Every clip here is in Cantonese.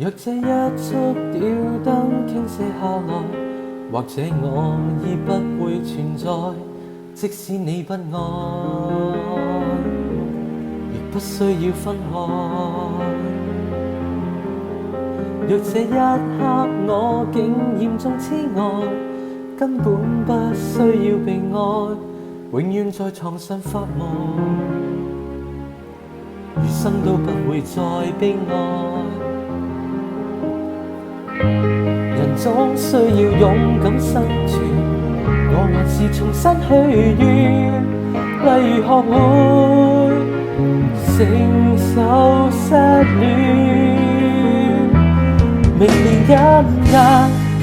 若這一束吊燈傾瀉下來，或者我已不會存在，即使你不愛，亦不需要分開。若這一刻我竟嚴重痴呆，根本不需要被愛，永遠在床上發夢，餘生都不會再悲哀。人總需要勇敢生存，我還是重新許願，例如學會承受失戀。明年今日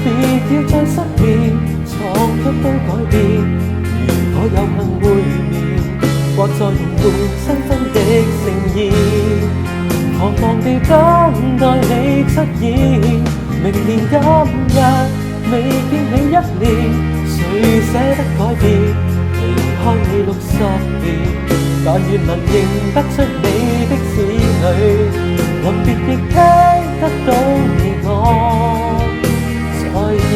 別要再失眠，床褥都改變。如果有幸會面，或在同伴新婚的盛宴，彷徨地等待你出現。明年今日未見起一年，誰捨得改變？離開你60年，但願能認得出你的子女，臨別亦聽得到你我再見。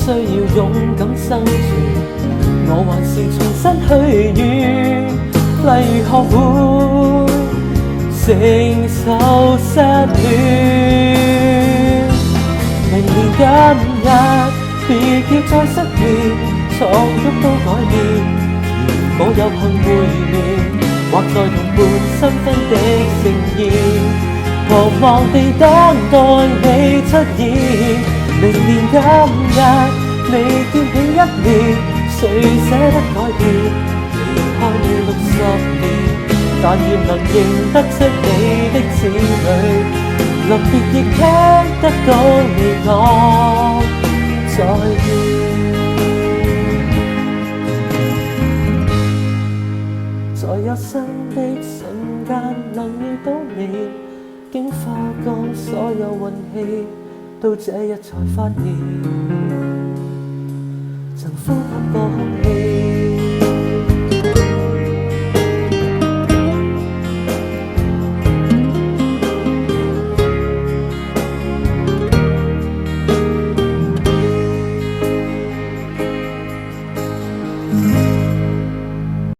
需要勇敢生存，我還是重新許願，例如學會承受失戀。明年今日別要再失眠，床褥都改變。如果有幸會面，或在同伴新婚的盛宴，彷徨地等待你出現。明年今日未見起一年，誰捨得改變？離開你60年，但願能認得出你的子女，臨別亦聽得到你講再見。在有生的瞬間能遇到你，竟花光所有運氣，到這日才發現，曾呼吸過空氣。